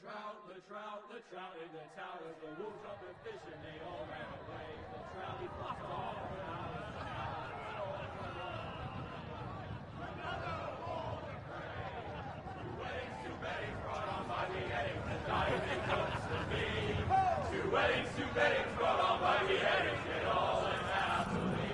the trout in the towers, the wolves up the fish and they all ran away. The trout, he flopped off when I was Two weddings brought on by beheadings, the diving comes to me. Two weddings brought on by beheadings, it all went happily.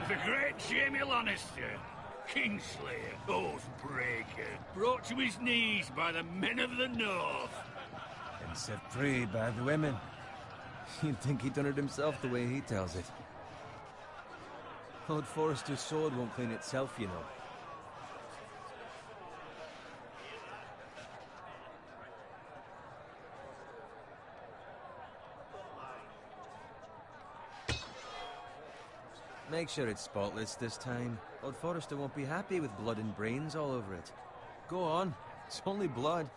The great Jamie Lannister, Kingslayer, Oathbreaker, brought to his knees by the men of the North. And set free by the women. You'd think he'd done it himself the way he tells it. Lord Forrester's sword won't clean itself, you know. Make sure it's spotless this time. Lord Forrester won't be happy with blood and brains all over it. Go on. It's only blood.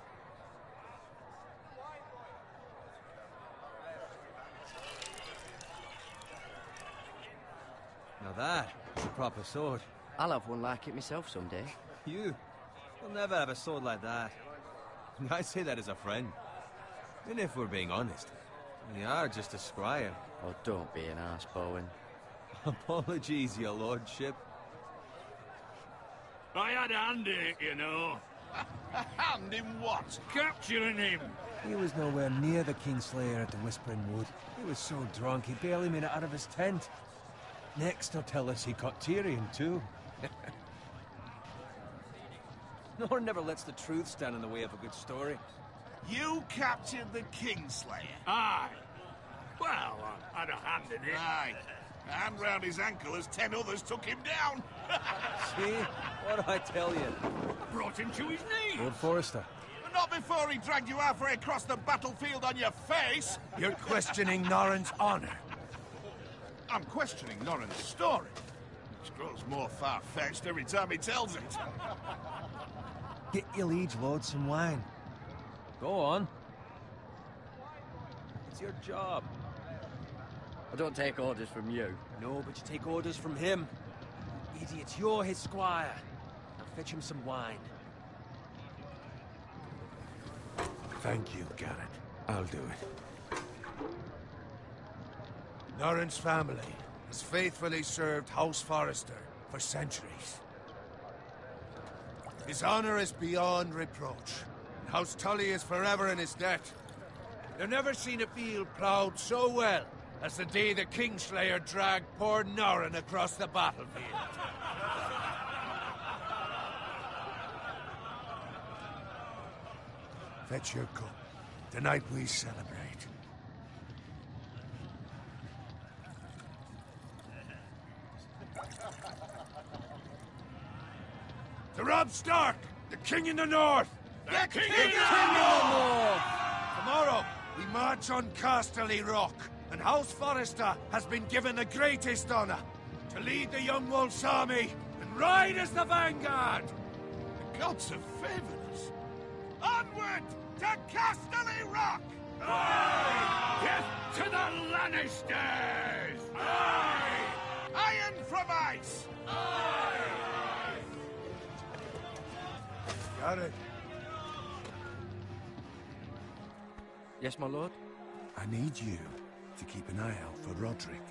Now that is a proper sword. I'll have one like it myself someday. You? You'll never have a sword like that. I say that as a friend. And if we're being honest, you are just a squire. Oh, don't be an arse, Bowen. Apologies, your lordship. I had a hand in it, you know. A hand in what? Capturing him. He was nowhere near the Kingslayer at the Whispering Wood. He was so drunk he barely made it out of his tent. Next he'll tell us he caught Tyrion too. Nor never lets the truth stand in the way of a good story. You captured the Kingslayer? Aye. Well, I had a hand in it. Aye. A hand round his ankle as 10 others took him down. See? What do I tell you? Brought him to his knees. Lord Forrester. But not before he dragged you halfway across the battlefield on your face. You're questioning Norrin's honor. I'm questioning Norrin's story. Which grows more far-fetched every time he tells it. Get your liege lord some wine. Go on. It's your job. I don't take orders from you. No, but you take orders from him. Idiot, you're his squire. Now fetch him some wine. Thank you, Garrett. I'll do it. Norrin's family has faithfully served House Forrester for centuries. His honor is beyond reproach. And House Tully is forever in his debt. They've never seen a field ploughed so well as the day the Kingslayer dragged poor Norrin across the battlefield. Fetch your cup. Tonight we celebrate. To Robb Stark, the King in the North! The King in King in the North! Tomorrow, we march on Casterly Rock, and House Forrester has been given the greatest honor to lead the Young Wolf's army and ride as the vanguard! The gods have favored us. Onward to Casterly Rock! Aye! Death to the Lannisters! Aye! Iron from ice! Aye! Got it. Yes, my lord? I need you to keep an eye out for Roderick.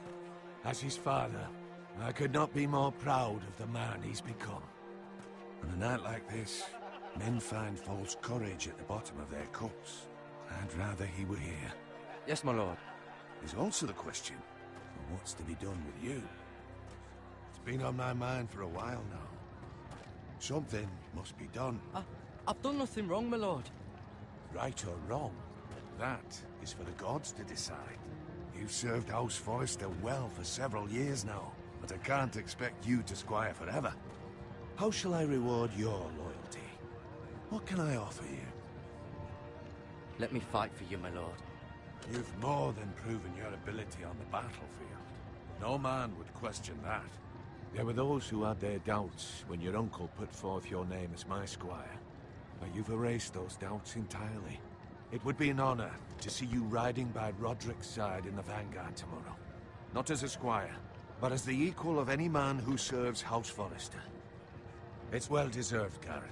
As his father, I could not be more proud of the man he's become. On a night like this, men find false courage at the bottom of their cups. I'd rather he were here. Yes, my lord. There's also the question of what's to be done with you. It's been on my mind for a while now. Something must be done. I've done nothing wrong, my lord. Right or wrong, that is for the gods to decide. You've served House Forrester well for several years now, but I can't expect you to squire forever. How shall I reward your loyalty? What can I offer you? Let me fight for you, my lord. You've more than proven your ability on the battlefield. No man would question that. There were those who had their doubts when your uncle put forth your name as my squire. But you've erased those doubts entirely. It would be an honor to see you riding by Roderick's side in the vanguard tomorrow. Not as a squire, but as the equal of any man who serves House Forrester. It's well deserved, Garrett.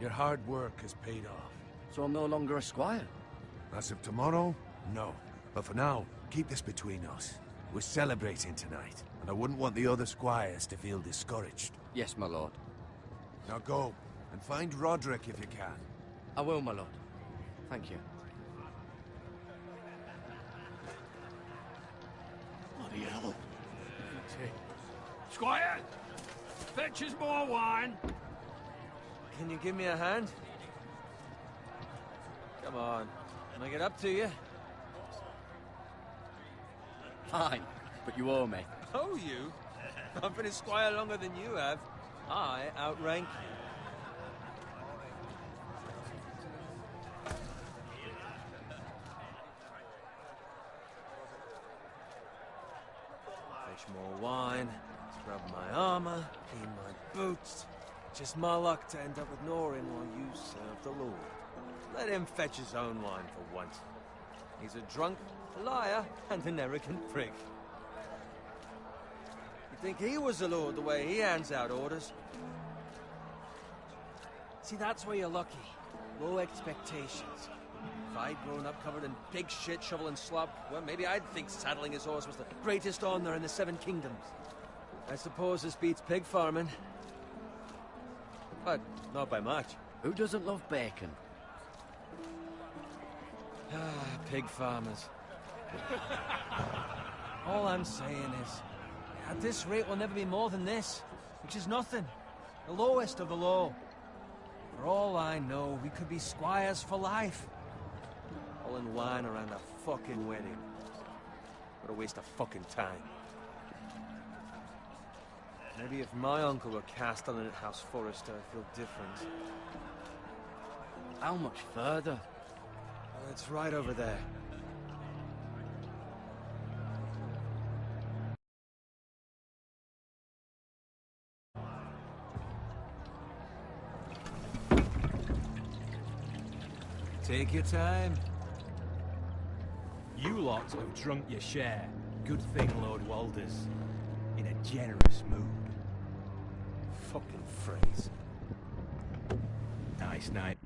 Your hard work has paid off. So I'm no longer a squire? As of tomorrow, no. But for now, keep this between us. We're celebrating tonight, and I wouldn't want the other squires to feel discouraged. Yes, my lord. Now go, and find Roderick if you can. I will, my lord. Thank you. Bloody hell. Squire! Fetch us more wine! Can you give me a hand? Come on. Can I get up to you? Fine, but you owe me. Oh, you? I've been a squire longer than you have. I outrank you. Fetch more wine, scrub my armor, clean my boots. Just my luck to end up with Norin while you serve the Lord. Let him fetch his own wine for once. He's a drunk, a liar, and an arrogant prick. You think he was the Lord the way he hands out orders? See, that's where you're lucky. Low expectations. If I'd grown up covered in pig shit, shovel and slop, well, maybe I'd think saddling his horse was the greatest honor in the Seven Kingdoms. I suppose this beats pig farming. But not by much. Who doesn't love bacon? Ah, pig farmers. All I'm saying is, at this rate we'll never be more than this, which is nothing. The lowest of the low. For all I know, we could be squires for life. All in wine around a fucking wedding. What a waste of fucking time. Maybe if my uncle were Castellan at House Forrester, I'd feel different. How much further? It's right over there. Take your time. You lot have drunk your share. Good thing Lord Walder's in a generous mood. Fucking phrase. Nice night.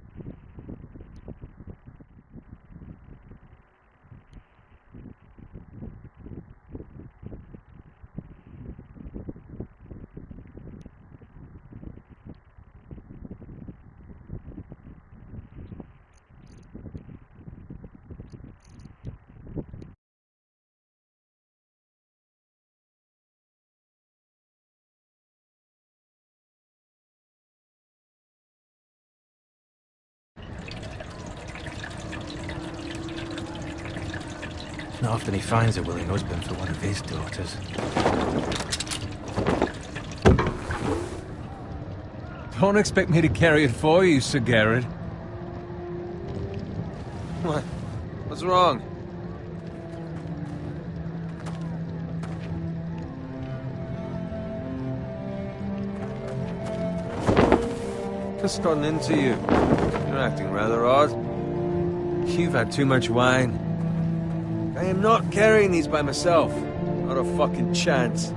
Not often he finds a willing husband for one of his daughters. Don't expect me to carry it for you, Sir Garrett. What? What's wrong? Just gotten into you. You're acting rather odd. You've had too much wine. I am not carrying these by myself. Not a fucking chance.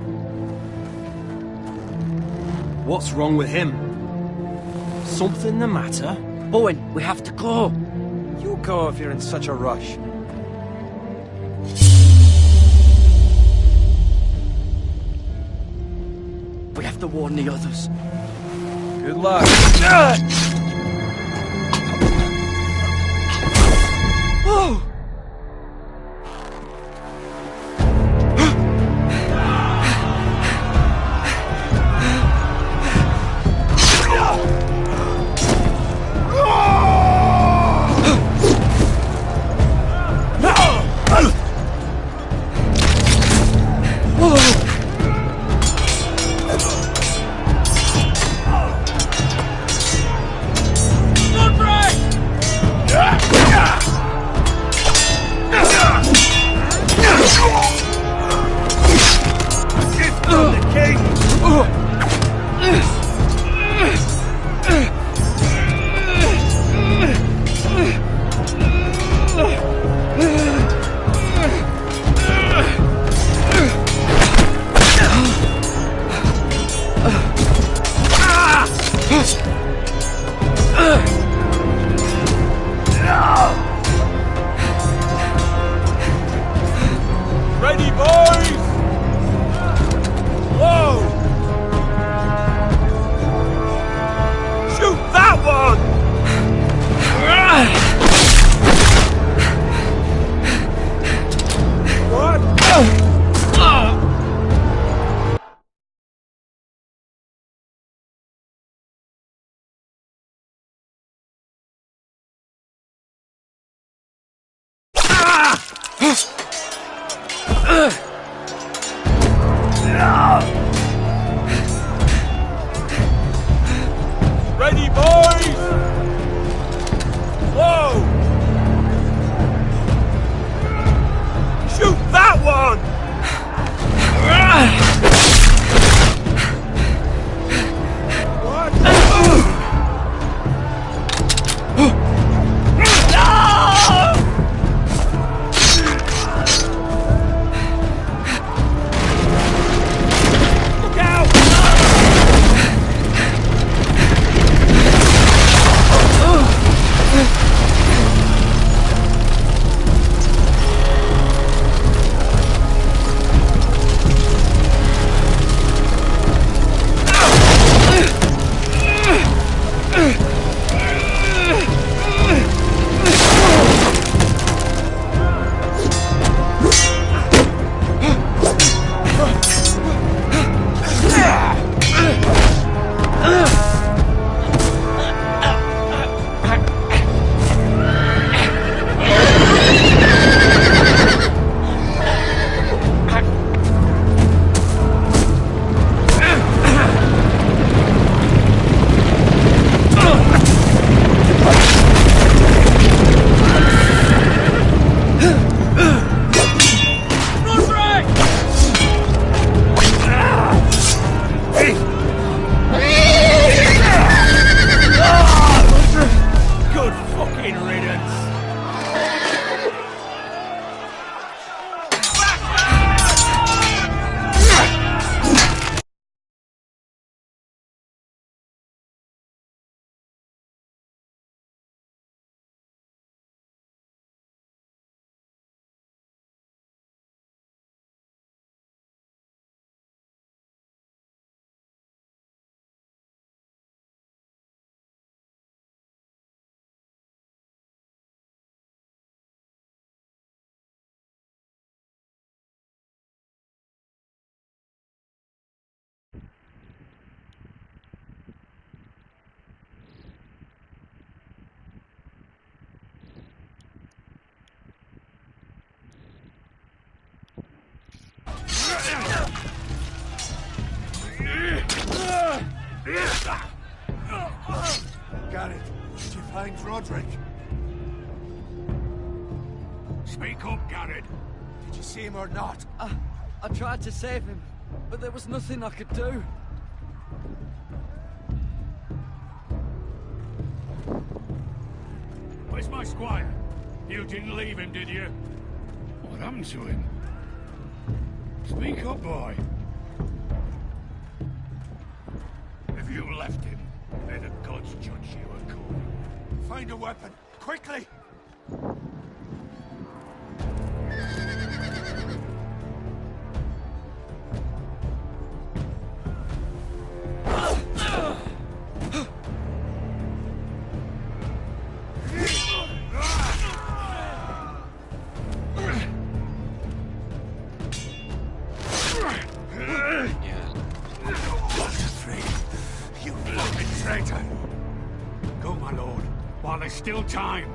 What's wrong with him? Something the matter? Owen, we have to go. You go if you're in such a rush. We have to warn the others. Good luck. Oh! Garrett, did you find Roderick? Speak up, Garrett. Did you see him or not? I tried to save him, but there was nothing I could do. Where's my squire? You didn't leave him, did you? What happened to him? Speak up, boy. If you left him, may the gods judge you accordingly. Find a weapon, quickly! Go, my lord, while there's still time.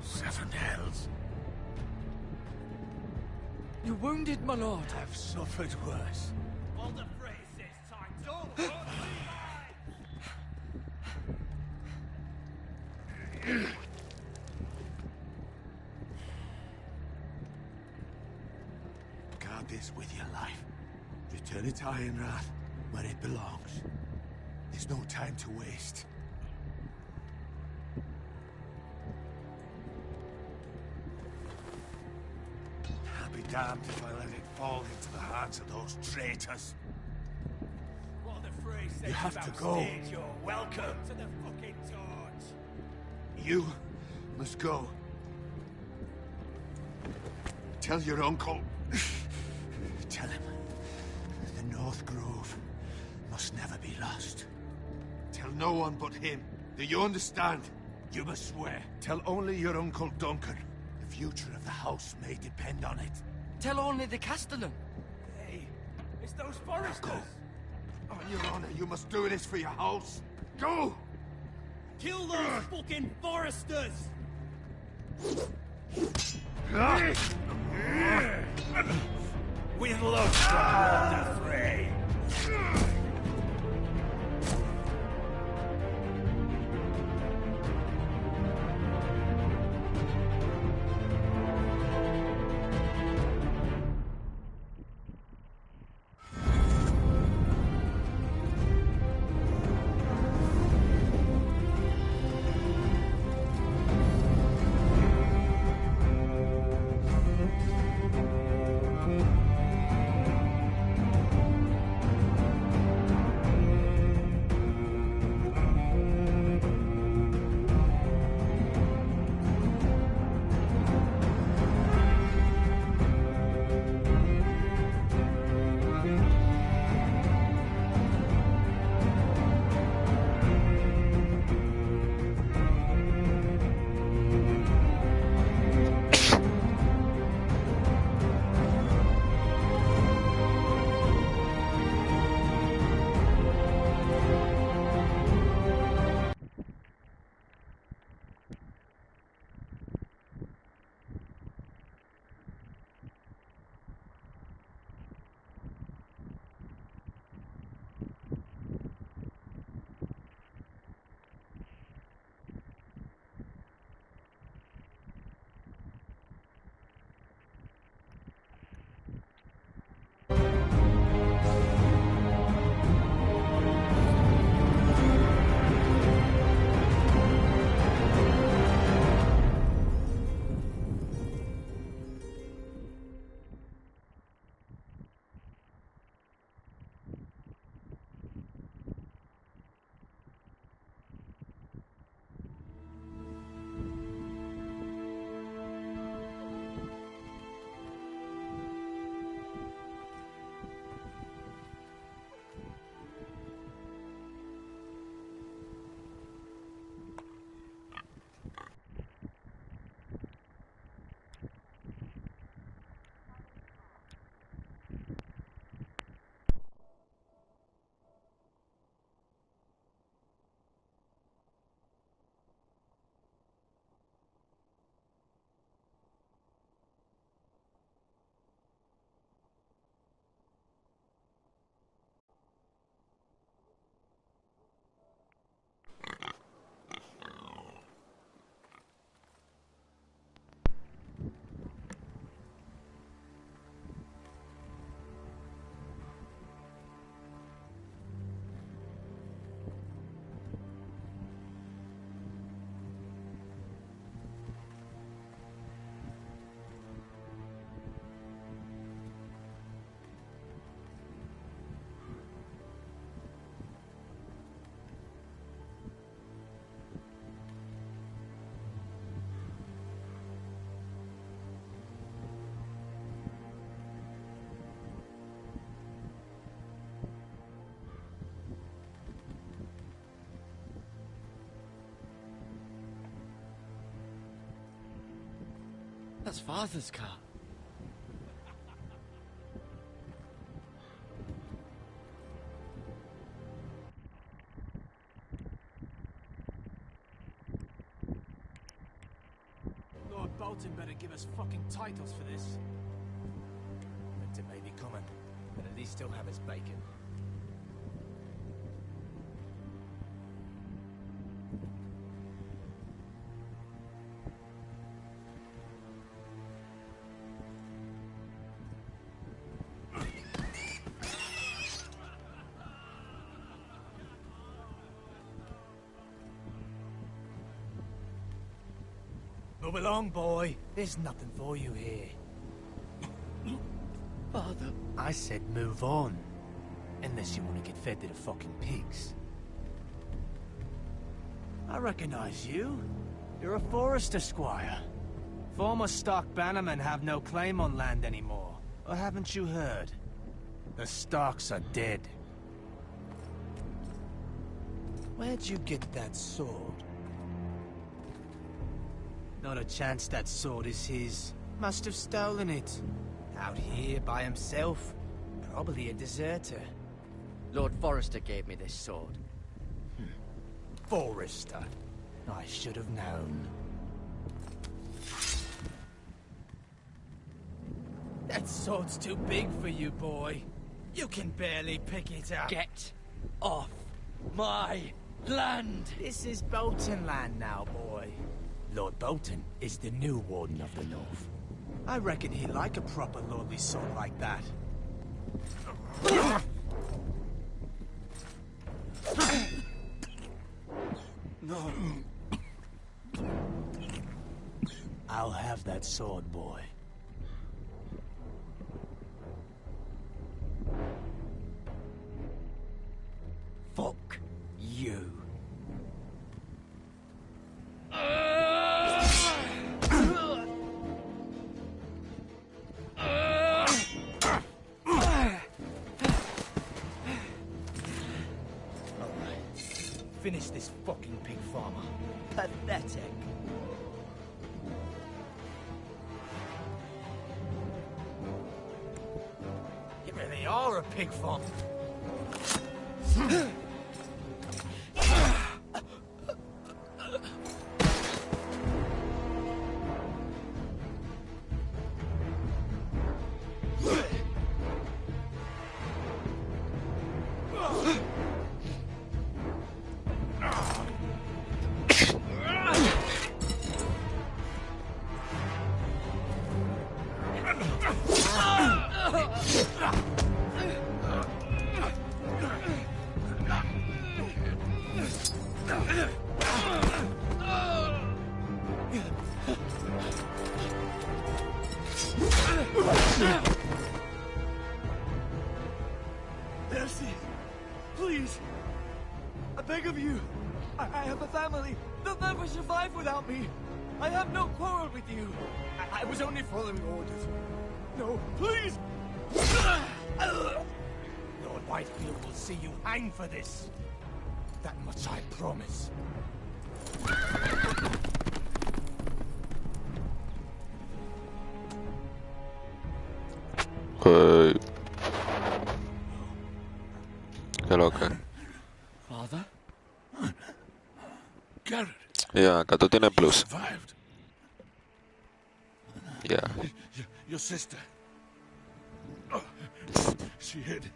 Seven hells. You're wounded, my lord. I've suffered worse. Hold the phrase this time. Don't Guard this with your life. Return it to Ironrath, where it belongs. There's no time to waste. I'll be damned if I let it fall into the hands of those traitors. What the phrase says You have about to go. stage, you're welcome to the fucking torch. You must go. Tell your uncle. Tell him the North Grove must never be lost. Tell no one but him. Do you understand? You must swear. Tell only your Uncle Duncan. The future of the house may depend on it. Tell only the Castellan. Hey, it's those foresters. Go. On your honor, you must do this for your house. Go! Kill those fucking foresters! We've lost the fray. That's Father's car. Lord Bolton better give us fucking titles for this. Winter may be coming, but at least he'll have his bacon. Move along, boy. There's nothing for you here. Father. I said move on. Unless you want to get fed to the fucking pigs. I recognize you. You're a Forester squire. Former stock bannermen have no claim on land anymore. Or haven't you heard? The Starks are dead. Where'd you get that sword? Not a chance that sword is his. Must have stolen it. Out here by himself. Probably a deserter. Lord Forrester gave me this sword. Forester. I should have known. That sword's too big for you, boy. You can barely pick it up. Get off my land! This is Bolton land now, boy. Lord Bolton is the new Warden of the North. I reckon he'd like a proper lordly sword like that. No. I'll have that sword, boy. Fuck you. Finish this fucking pig farmer. Pathetic. You really are a pig farmer. Mercy, please. I beg of you. I have a family. They'll never survive without me. I have no quarrel with you. I was only following orders. No, please. Lord Whitefield will see you hang for this. That much I promise. Qué loca. Father? Garrett. Ya, acá tú tienes plus. Survived. Ya. Your sister. Oh, she hid.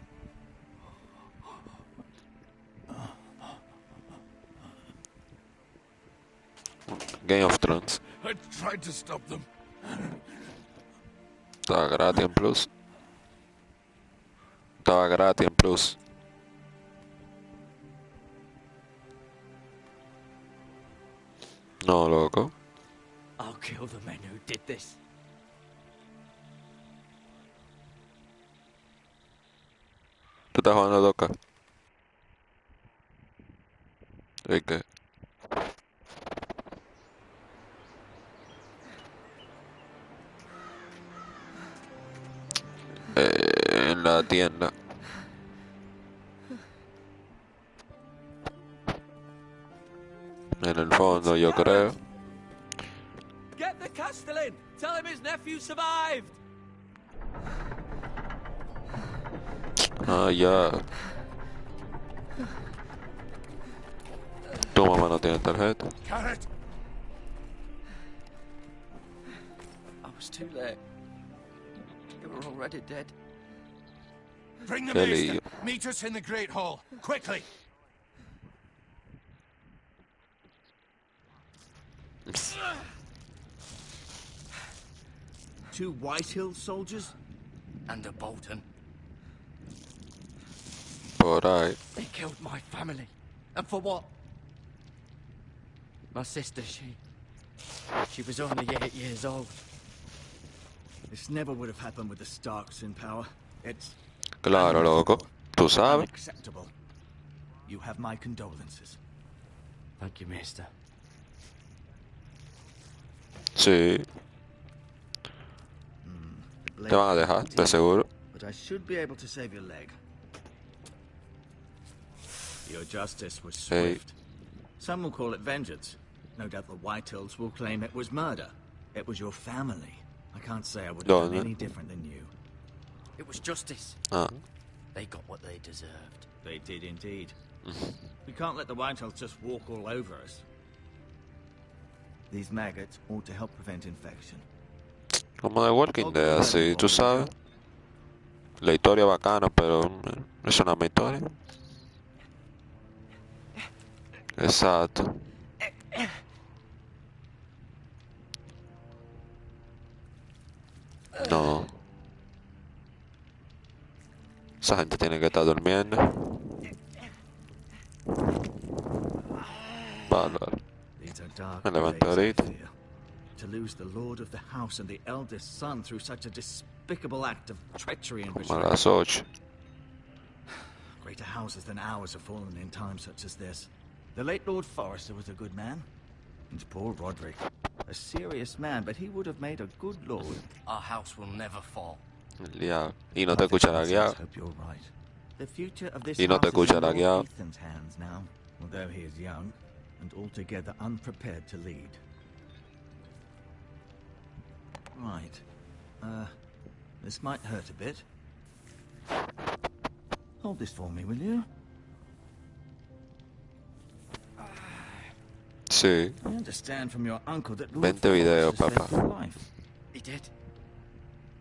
Game of Thrones. I tried to stop them. Estaba gratis en plus. Estaba gratis en plus. No, loco. I'll kill the men who did this. Tú estás jugando Doca. ¿Y qué? En la tienda. En el fondo, yo creo. Get the Castellan! Tell him his nephew survived! Ah, ya. Tu mamá no tiene tarjeta. Carrot! I was too late. They were already dead. Bring the Qué maester! lío. Meet us in the Great Hall, quickly! Two Whitehill soldiers? And a Bolton. Por ahí. They killed my family. And for what? My sister, she was only 8 years old. This never would have happened with the Starks in power. It's Claro, loco. Tú sabes. unacceptable. You have my condolences. Thank you, Maester. Sí. Te van a dejar, de seguro. But I should be able to save your leg. Your justice was Hey. swift. Some will call it vengeance. No doubt the Whitehills will claim it was murder. It was your family. I can't say I would have done ¿Dónde? any different than you. It was justice. Ah. They got what they deserved. They did indeed. We can't let the Whitehills just walk all over us. These maggots ought to help prevent infection. Como de Walking Dead, así, tú sabes. La historia bacana, pero es una misma historia. Exacto. No. Esa gente tiene que estar durmiendo. Bárbaro. These are dark Me levanté days, I ahorita. fear. To lose the lord of the house and the eldest son through such a despicable act of treachery and Como a betrayal. las 8. Greater houses than ours have fallen in times such as this. The late Lord Forrester was a good man. And poor Roderick. A serious man, but he would have made a good lord. Our house will never fall. El diablo. Y no te escucha I guiado. hope you're right. The future of this Y no te house is in escucha Lord guiado. Ethan's hands now, although he is young and altogether unprepared to lead. Right. This might hurt a bit. Hold this for me, will you? Sí. I understand from your uncle that Lord 20 videos, Forrester papá. saved your life. He did.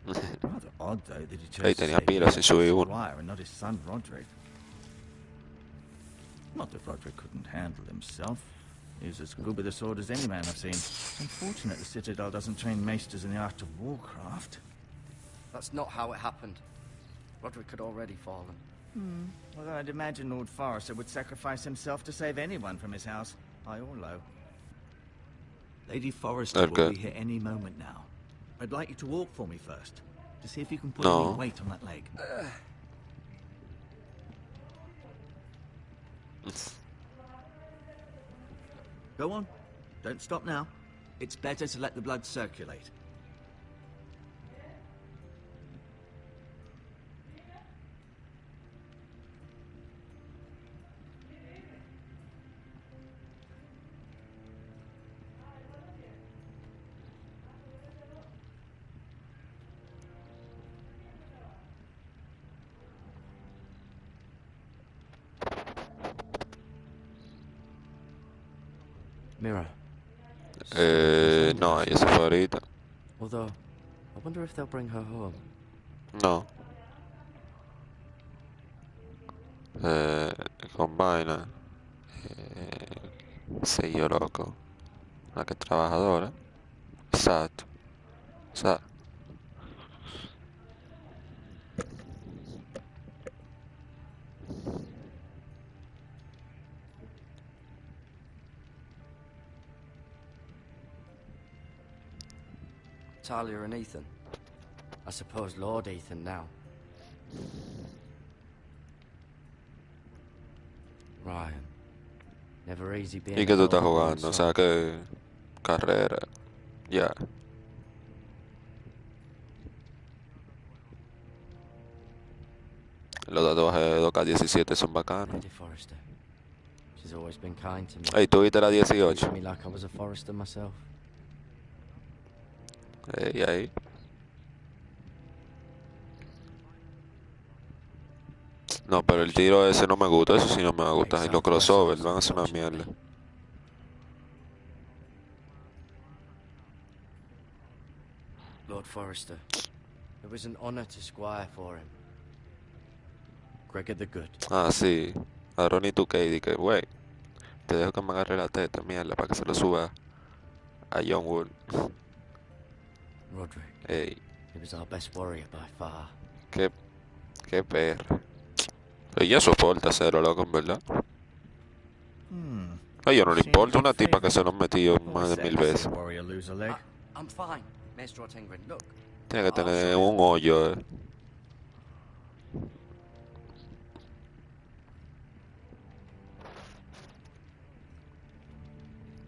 Rather odd, though, that he chose Ahí to tenía save pilas you, sin subir uno. Squire, and not his son Roderick. Not that Roderick couldn't handle himself. He was as good with a sword as any man I've seen. Unfortunate the Citadel doesn't train maesters in the art of warcraft. That's not how it happened. Roderick had already fallen. Although I'd imagine Lord Forrester would sacrifice himself to save anyone from his house, high or low. Lady Forrester will Okay. be here any moment now. I'd like you to walk for me first, to see if you can put No. any weight on that leg. Go on. Don't stop now. It's better to let the blood circulate. Mirror. No, ella se fue ahorita. Although, I wonder if they'll bring her home. No. Con vaina. Sé yo, loco. Una que es trabajadora. Exacto. Exacto. Talia and Ethan. I suppose Lord Ethan now. Ryan. Never easy being ¿Y qué tú estás alone jugando? O sea, alongside. que carrera. Ya. Los tatuajes de 2K17 son bacanos. Lady Forrester. She's always been kind to me. Ey, ¿tú viste la 18? Treated me like I was a Forrester myself. Ahí. No, pero el tiro ese no me gusta, eso sí no me va a gustar. Y los crossovers van a ser una mierda. Lord Forrester, it was an honor to squire for him. Gregor the Good. Ah, sí. A Ronnie 2K, que wey, te dejo que me agarre la teta, mierda, para que se lo suba a John Wood. Roderick. Ey, He was our best warrior by far. qué perra. Ella soporta cero, loco, en verdad. A ella no le importa una tipa que se lo han metido más de 1000 veces. Warrior lose a leg. I'm fine, Maestro Tengrin. Look. Tiene que tener un hoyo,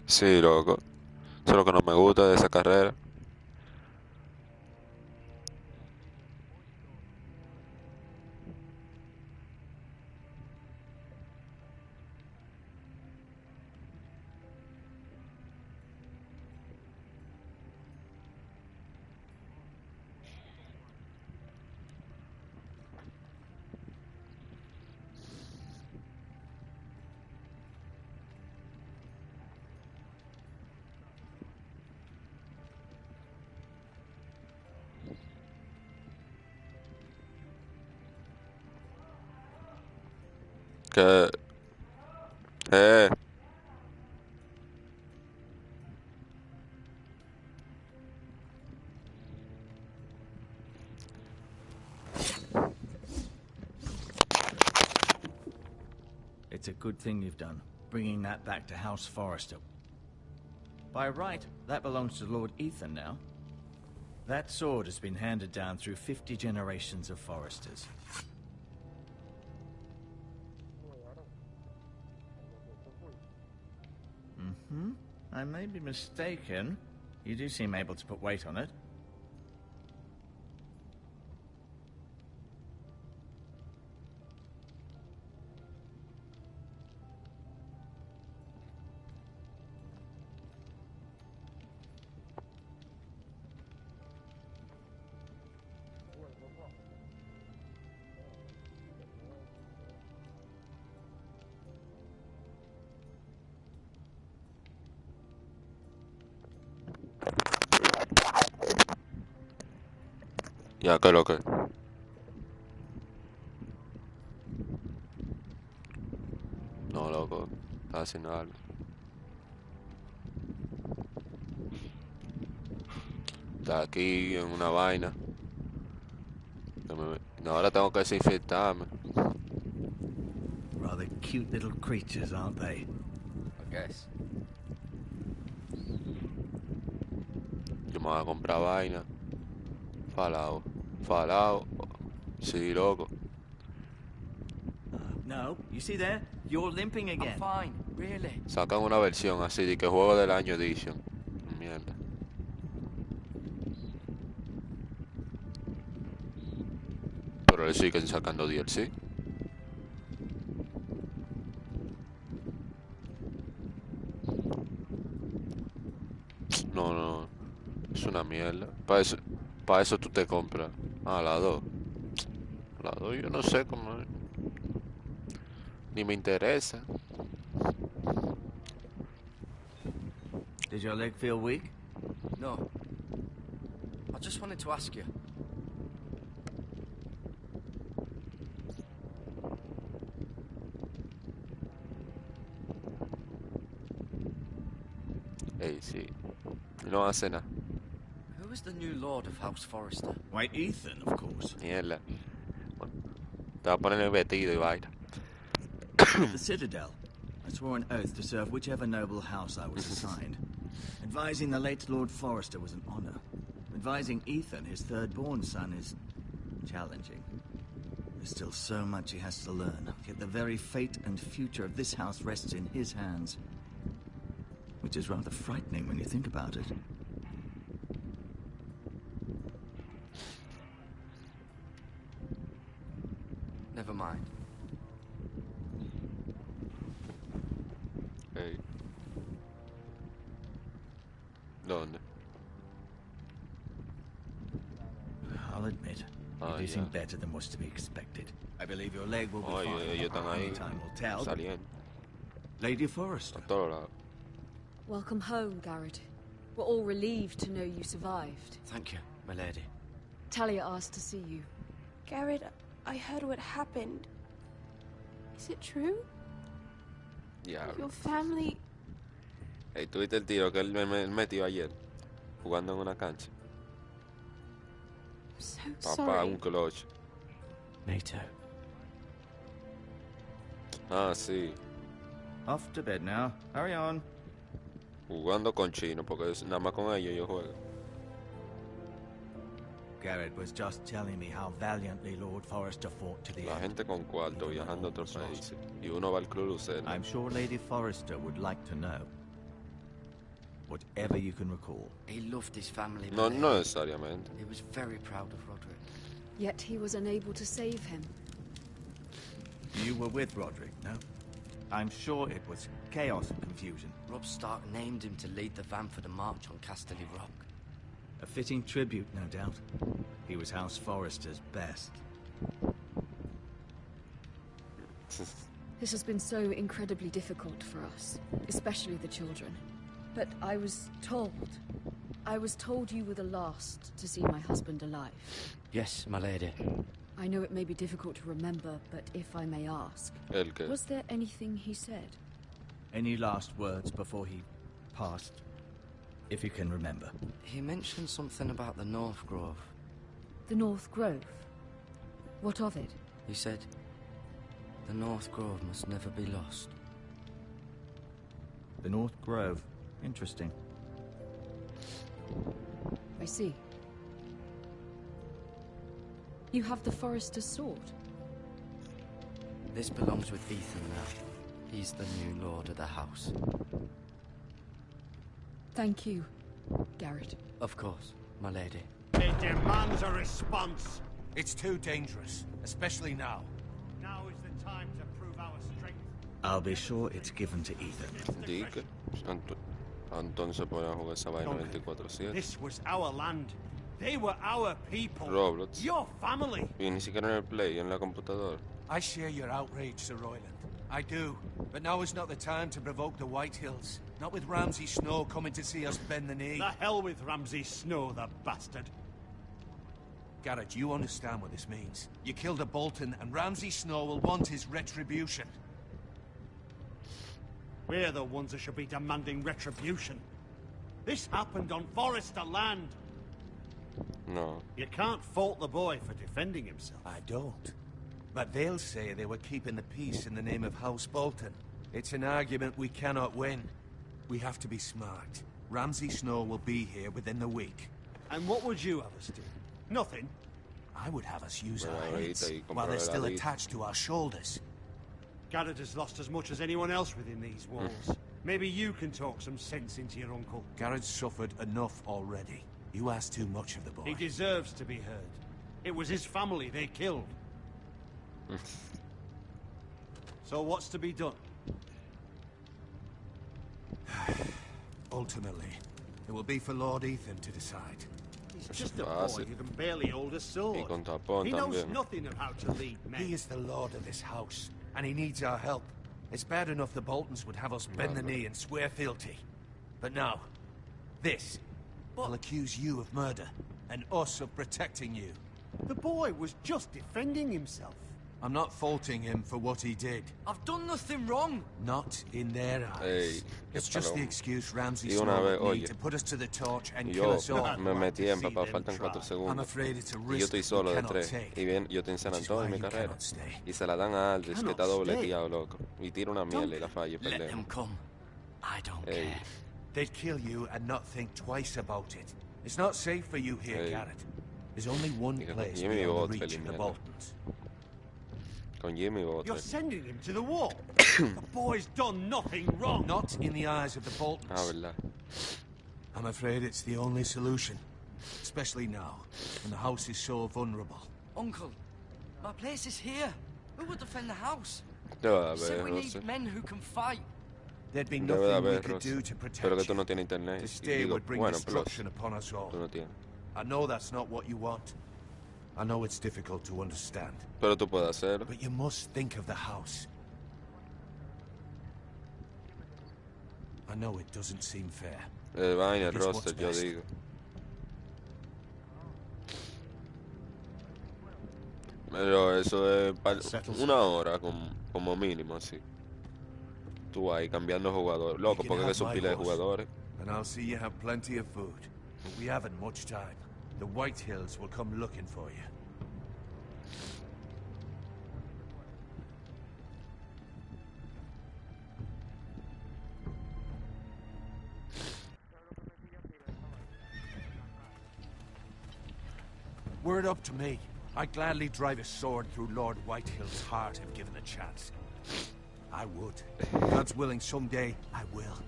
Sí, loco. Eso es lo que no me gusta de esa carrera. Que... Eh... It's a good thing you've done, bringing that back to House Forrester. By right, that belongs to Lord Ethan now. That sword has been handed down through 50 generations of Forresters. I may be mistaken. You do seem able to put weight on it. Ya, que lo que... No, loco. Está haciendo algo. Está aquí en una vaina. Ahora tengo que desinfectarme. Rather cute little creatures, aren't they? I guess. Yo me voy a comprar vaina. Falao. Sí, loco. No, you see there? You're limping again. I'm fine, really. Sacan una versión así de que juego del año edition. Mierda. Pero le siguen sacando DLC. No. Es una mierda. Para eso tú te compras. Ah, la 2. La 2 yo no sé cómo. Ni me interesa. Does your leg feel weak? No. I just wanted to ask you. Ey, sí. No hace nada. Who is the new Lord of House Forrester? Why, Ethan, of course. Mierda. Bueno, te va a poner el vestido y vaina. The Citadel. I swore an oath to serve whichever noble house I was assigned. Advising the late Lord Forrester was an honor. Advising Ethan, his third-born son, is challenging. There's still so much he has to learn, yet the very fate and future of this house rests in his hands. Which is rather frightening when you think about it. Never mind. Ey. ¿Dónde? I'll admit, you're doing better than was to be expected. I believe your leg will be fine. Ellos están Only ahí time will tell. saliendo Lady Forrester. a todos lados. Welcome home, Garrett. We're all relieved to know you survived. Thank you, my lady. Talia asked to see you. Garrett, I heard what happened. Is it true? Diablo. Your family... Hey, ¿tuviste el tiro que él me metió ayer? Jugando en una cancha. I'm so Papá, sorry. un clutch. Nato. Ah, sí. Off to bed now. Hurry on. Jugando con chino, porque nada más con ellos yo juego. Garrett was just telling me how valiantly Lord Forrester fought to the La end. gente con cuarto viajando a otros países. Y uno va al Club Lucero. I'm sure Lady Forrester would like to know. Whatever you can recall. He loved his family. No, my no lady. necesariamente. He was very proud of Roderick. Yet he was unable to save him. You were with Roderick, no? I'm sure it was chaos and confusion. Robb Stark named him to lead the van for the march on Casterly Rock. A fitting tribute, no doubt. He was House Forrester's best. This has been so incredibly difficult for us, especially the children. But I was told you were the last to see my husband alive. Yes, my lady. I know it may be difficult to remember, but if I may ask, ¿El qué? was there anything he said? Any last words before he passed? If you can remember. He mentioned something about the North Grove. The North Grove? What of it? He said, the North Grove must never be lost. The North Grove. Interesting. I see. You have the Forester's sword. This belongs with Ethan now. He's the new lord of the house. Thank you, Garrett. Of course, my lady. It demands a response. It's too dangerous, especially now. Now is the time to prove our strength. I'll be sure it's given to Ethan. Di que entonces podrán jugar esa vaina 24/7. This was our land. They were our people. Roblox. Your family. Y ni siquiera en el Play, en la computadora. I share your outrage, Sir Royland. I do. But now is not the time to provoke the White Hills. Not with Ramsay Snow coming to see us bend the knee. The hell with Ramsay Snow, the bastard. Garrett, you understand what this means. You killed a Bolton, and Ramsay Snow will want his retribution. We're the ones that should be demanding retribution. This happened on Forrester land. No. You can't fault the boy for defending himself. I don't. But they'll say they were keeping the peace in the name of House Bolton. It's an argument we cannot win. We have to be smart. Ramsay Snow will be here within the week. And what would you have us do? Nothing. I would have us use Bueno, our heads ahorita, y while they're still comprar attached to our shoulders. Garrett has lost as much as anyone else within these walls. Maybe you can talk some sense into your uncle. Garrett's suffered enough already. You ask too much of the boy. He deserves to be heard. It was his family they killed. So what's to be done? Ultimately, it will be for Lord Ethan to decide. He's just a fácil. boy who can barely hold a sword. Y con tapón He knows también. nothing of how to lead men. He is the lord of this house, and he needs our help. It's bad enough the Boltons would have us bend the knee and swear fealty. But now, this will accuse you of murder, and us of protecting you. The boy was just defending himself. I'm not faulting him for what he did. I've done nothing wrong. Not in their eyes. Ey, It's qué just the palomo. excuse Ramsay Y una Snow vez, would oye, need to put us to the torch and Y kill yo us all. me metí en See papá, them faltan 4 try. I'm segundos. afraid it's a Y yo risk estoy we solo de cannot 3. take. Y bien, yo estoy en San Which is Antonio why en mi you carrera. cannot stay. Y se la dan a Aldrich, que está Cannot doble stay. guiado, loco. Y tira una mierda y la falla y Let them perdemos. come. I don't Ey, care. They'd kill you and not think twice about it. It's not safe for you here, Hey. Garrett. There's only one Digo, place Jimmy beyond Bot, the reach of the mierda. Boltons. con Jimmy You're Butler. sending him to the wall. The boy's done nothing wrong. Not in the eyes of the Boltons. Ah, verdad. I'm afraid it's the only solution. Especially now, when the house is so vulnerable. Uncle, my place is here. Who will defend the house? Debe de You said haber, we Rosy. need men who can fight. There'd be Debe de nothing we haber, could Rosy. do to protect Pero que tú you. no tienes internet. To Y stay digo, would bring bueno, pero destruction upon us all. tú no tienes. I know that's not what you want. I know it's difficult to understand. Pero tú puedes hacerlo. But you must think of the house. I know it doesn't seem fair. Vaina, It is roster, what's yo best. digo. Pero eso es una hora como mínimo, así. Tú ahí cambiando jugadores. Loco, You can porque have son my pilas de horse, jugadores. And I'll see you have plenty of food. But we haven't much time. The White Hills will come looking for you. Were it up to me, I'd gladly drive a sword through Lord Whitehill's heart if given the chance. I would. God's willing, someday I will.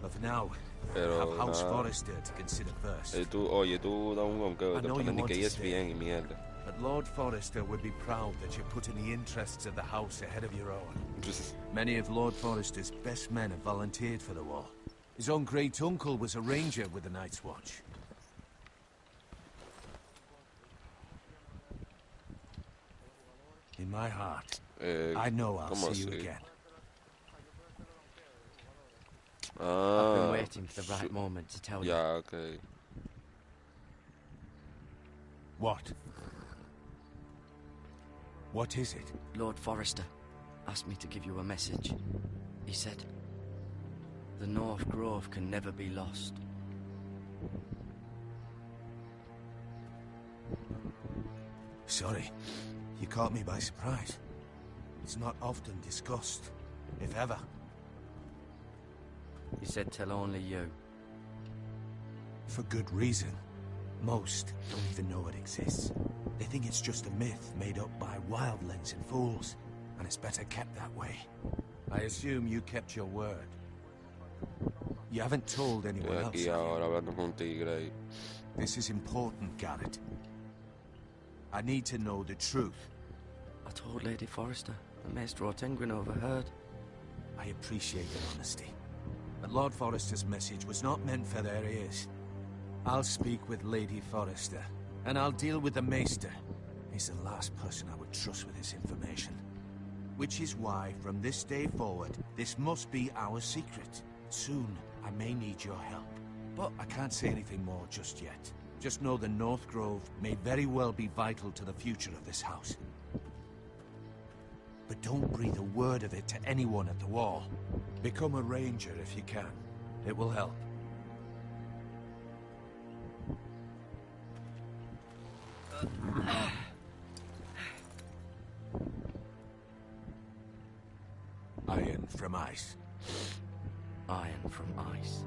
But for now, I have House Forrester to consider first. Oye, tú da un gonqueo, te pones ni que ESPN y mierda. But Lord Forrester would be proud that you're putting the interests of the house ahead of your own. Many of Lord Forrester's best men have volunteered for the war. His own great-uncle was a ranger with the Night's Watch. In my heart, I know I'll see you again. I've been waiting for the right moment to tell you. Yeah, okay. What? What is it? Lord Forrester asked me to give you a message. He said, the North Grove can never be lost. Sorry, you caught me by surprise. It's not often discussed, if ever. He said tell only you. For good reason. Most don't even know it exists. They think it's just a myth made up by wildlings and fools, and it's better kept that way. I assume you kept your word. You haven't told anyone else. Aquí ahora hablando con un tigre ahí. This is important, Garrett. I need to know the truth. I told Lady Forrester, and Maester Ortengrin overheard. I appreciate your honesty. But Lord Forrester's message was not meant for their ears. I'll speak with Lady Forrester, and I'll deal with the Maester. He's the last person I would trust with this information. Which is why, from this day forward, this must be our secret. Soon, I may need your help. But I can't say anything more just yet. Just know the North Grove may very well be vital to the future of this house. But don't breathe a word of it to anyone at the wall. Become a ranger if you can. It will help. Iron from ice. Iron from ice.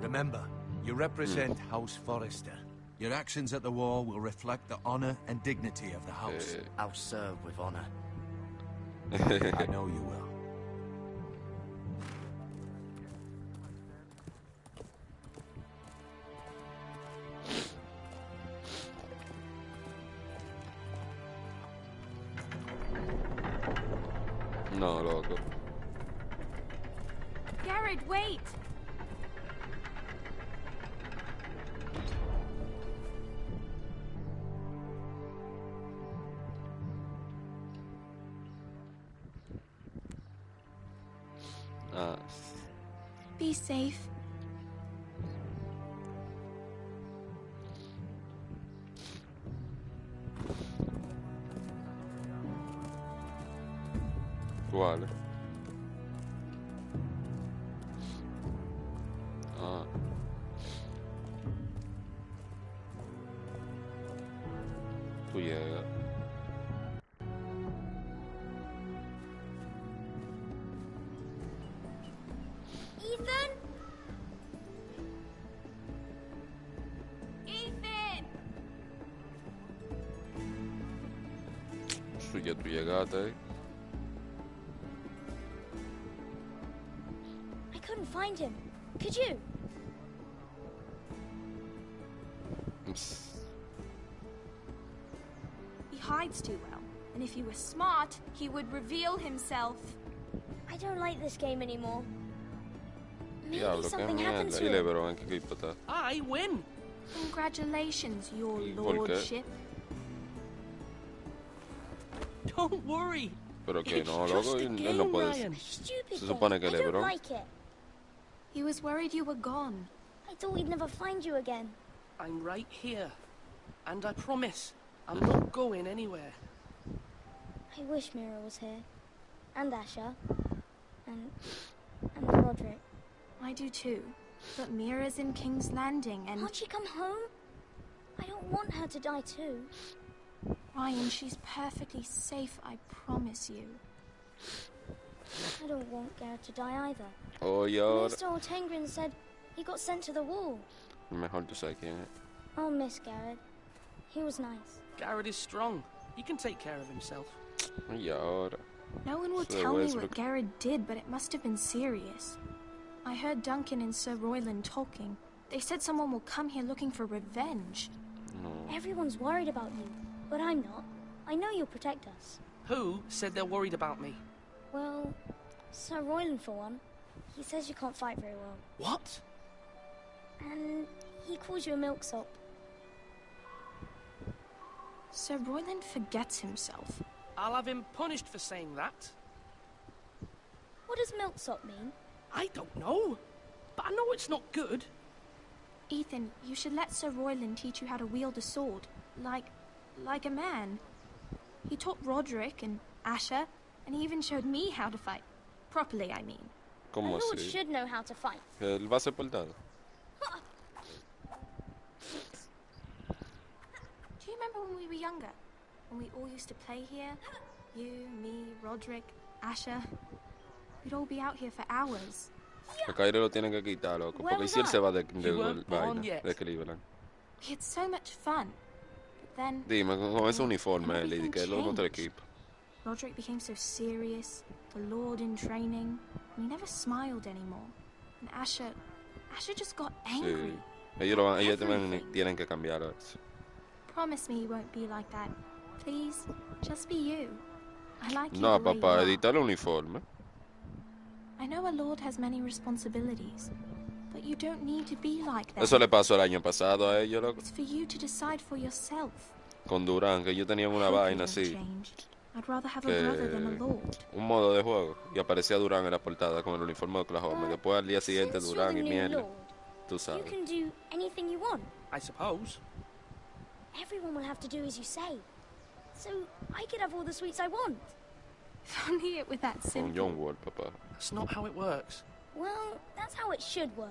Remember, you represent House Forrester. Your actions at the war will reflect the honor and dignity of the house. I'll serve with honor. I know you will. No, loco. Garrett, wait! Be safe. ¿Cuál? Tú llegas. Ethan? Ethan! Eso ya tú llegaste ahí. I couldn't find him. Could you? He hides too well, and if he was smart, he would reveal himself. I don't like this game anymore. Maybe Diablo, qué something happened mierda. to Y him. LeBron, ¿en qué equipo está? I win. Congratulations, your ¿Y por qué? lordship. Don't worry. Pero que It's no, just loco, a él game, no puede. Ryan. Stupid Se supone que thing. él I es don't bro. like it. He was worried you were gone. I thought we'd never find you again. I'm right here. And I promise, I'm not going anywhere. I wish Mira was here. And Asher. And Roderick. I do too. But Mira's in King's Landing and... Can't she come home? I don't want her to die too. Ryan, she's perfectly safe, I promise you. I don't want Garrett to die either. Oh, y ahora. Mr. Ortengren said he got sent to the wall. Mejor tú sabes quién es. I'll miss Garrett. He was nice. Garrett is strong. He can take care of himself. Y ahora. No one will tell me what Garrett did, but it must have been serious. I heard Duncan and Sir Royland talking. They said someone will come here looking for revenge. No. Everyone's worried about you, but I'm not. I know you'll protect us. Who said they're worried about me? Well, Sir Royland for one. He says you can't fight very well. What? And he calls you a milksop. Sir Royland forgets himself. I'll have him punished for saying that. What does milksop mean? I don't know. But I know it's not good. Ethan, you should let Sir Royland teach you how to wield a sword. Like a man. He taught Roderick and Asher, and he even showed me how to fight. Properly, I mean. ¿Cómo A lord así? should know how to fight. Él va a ser portado. Do you remember when we were younger? When we all used to play here? You, me, Roderick, Asher. We'd all be out here for hours. El Cairo lo tienen que quitar, loco. Porque si él se va de vaina, yet. de Cleveland. We had so much fun. But then Dime, con ese uniforme, Eli, que es lo otro equipo. Roderick became so serious, the Lord in training, and he never smiled anymore. And Asher just got angry. Sí. Ellos también tienen que cambiar eso. Promise me you won't be like that. Please, just be you. I like you No, the way papá, you are. edita el uniforme. I know a lord has many responsibilities, but you don't need to be like that. Eso le pasó el año pasado a ellos, loco. It's for you to decide for yourself. Con Durán, que ellos tenían una vaina así. I'd rather have a brother than a lord. Un modo de juego. Y aparecía Durán en la portada con el uniforme de Oklahoma. Después al día siguiente Since Durán you're y the new mierda. lord, Tú you sabes. can do anything you want. I suppose. Everyone will have to do as you say. So I could have all the sweets I want. If only it were that Con simple. John Ward, papá. That's not how it works. Well, that's how it should work.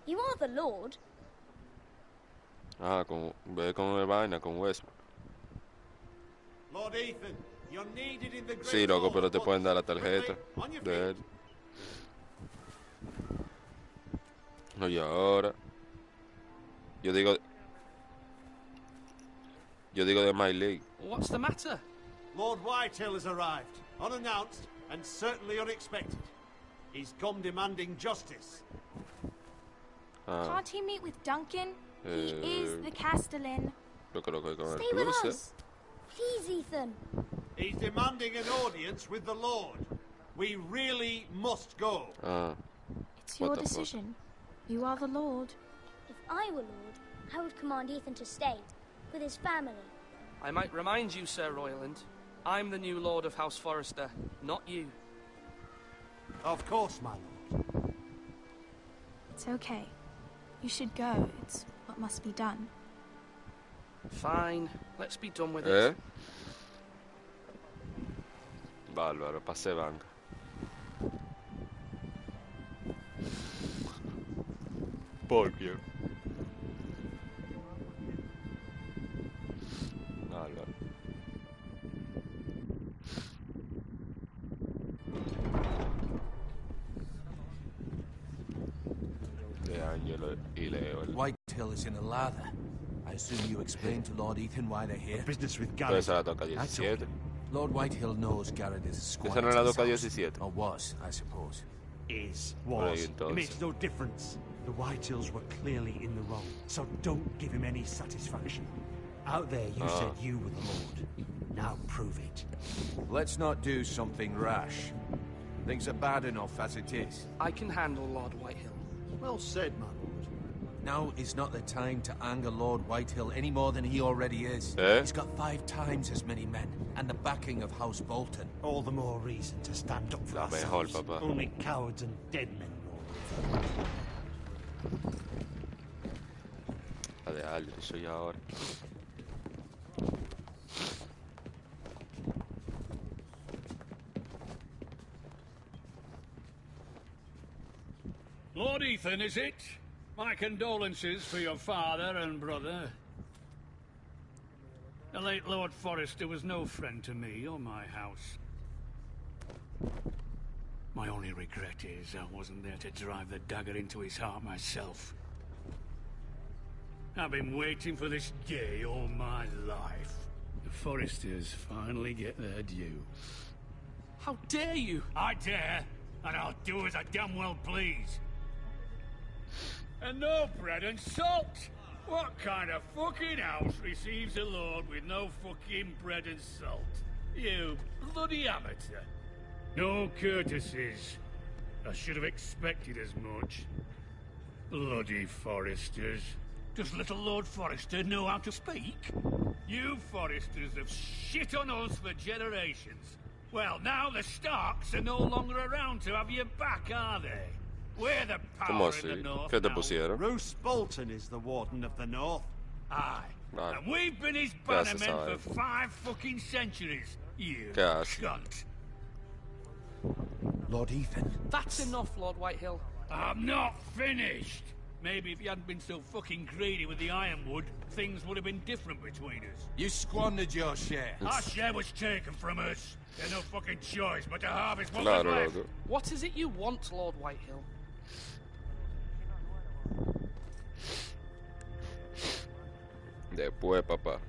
You are the lord. Ah, ve con el vaina, con Westbrook. Lord Ethan, you're needed in the great Sí, loco, hall. pero te pueden dar la tarjeta Quickly, on your de él. feet. Oye, ahora. Yo digo de My League. What's the matter? Lord Whitehill has arrived, unannounced and certainly unexpected. He's come demanding justice. Ah, Can't he meet with Duncan? He Eh, is the Castellan. yo creo que con el Stay with cruce. us. Please, Ethan. He's demanding an audience with the Lord. We really must go. Ah, It's what your the fuck? decision. You are the Lord. If I were lord, I would command Ethan to stay with his family. I might remind you, Sir Royland. I'm the new Lord of House Forrester, not you. Of course, my lord. It's okay. You should go. It's what must be done. Fine, let's be done with ¿Eh? it. Bárbaro, pase banca. ¿Por qué? Bárbaro. De Angelo y Leo. Whitehill is in a lather. I assume you explained to Lord Ethan why they're here? Business with Pero Garrett. esa la toca 17. Lord Whitehill knows Garrett is a squire. Esa no to la his toca house. 17. Or was, I suppose. Is, Por ahí was. It entonces. makes no difference. The Whitehills were clearly in the wrong, so don't give him any satisfaction. Out there, you said you were the Lord. Now prove it. Let's not do something rash. Things are bad enough as it is. I can handle Lord Whitehill. Well said, my lord. Now is not the time to anger Lord Whitehill any more than he already is. Eh? He's got 5 times as many men, and the backing of House Bolton. All the more reason to stand up for La mejor, ourselves. papá. Only cowards and dead men roar. La de Aldrich soy ahora. Lord Ethan, is it? My condolences for your father and brother. The late Lord Forrester was no friend to me or my house. My only regret is I wasn't there to drive the dagger into his heart myself. I've been waiting for this day all my life. The Forresters finally get their due. How dare you? I dare, and I'll do as I damn well please. And no bread and salt! What kind of fucking house receives a lord with no fucking bread and salt? You bloody amateur. No courtesies. I should have expected as much. Bloody Forresters. Does little Lord Forrester know how to speak? You Forresters have shit on us for generations. Well, now the Starks are no longer around to have your back, are they? We're the ¿Cómo power in the así? north ¿Qué te now. pusieron? Roose Bolton is the Warden of the North. Aye. Ah, And we've been his ¿qué haces bannermen ahora? for 5 fucking centuries. You ¿Qué haces? cunt. Lord Ethan. That's enough, Lord Whitehill. I'm not finished. Maybe if you hadn't been so fucking greedy with the ironwood, things would have been different between us. You squandered your share. Our share was taken from us. There's no fucking choice but to harvest what was Claro, left. loco. What is it you want, Lord Whitehill? Después, papá.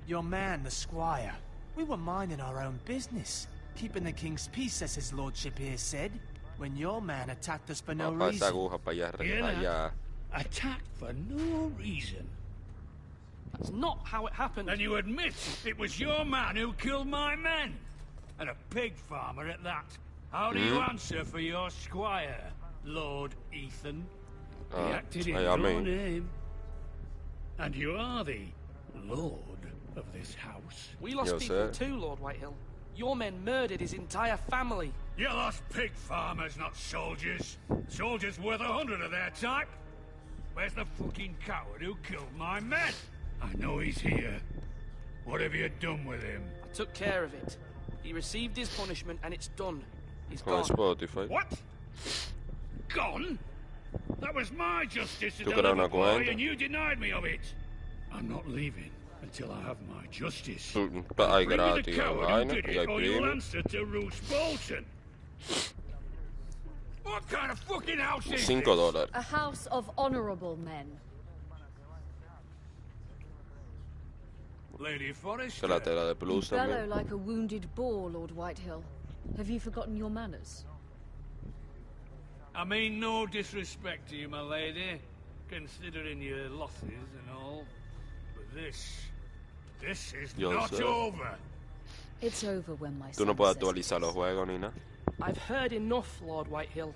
Your man, the squire. We were minding our own business. Keeping the king's peace, as his lordship here said. When your man attacked us for no Papá, esa reason. aguja para allá, Hear that? allá. Attacked for no reason. That's not how it happened. Then you admit it was your man who killed my men. And a pig farmer at that. How do you answer for your squire, Lord Ethan? He acted in your name. And you are the lord of this house. We lost Yo people sé. too, Lord Whitehill. Your men murdered his entire family. You lost pig farmers, not soldiers. Soldiers worth 100 of their type. Where's the fucking coward who killed my men? I know he's here. What have you done with him? I took care of it. He received his punishment and it's done. He's Con gone. Spotify. What? Gone? That was my justice to ¿Tú crees una deliver, boy, cuenta? and you denied me of it. I'm not leaving until I have my justice. Hay Bring me the gratis, coward vaina, who did y it, hay or you'll premio. answer to Roose Bolton. What kind of fucking house is $5. this? A house of honorable men. Lady Forrester. Esa es la tela de You plus bellow también. like a wounded boar, Lord Whitehill. Have you forgotten your manners? I mean no disrespect to you, my lady, considering your losses and all. But this is Yo not sé. It's over. over when my Tú son no puedes says actualizar it los is. juegos ni nada. I've heard enough, Lord Whitehill.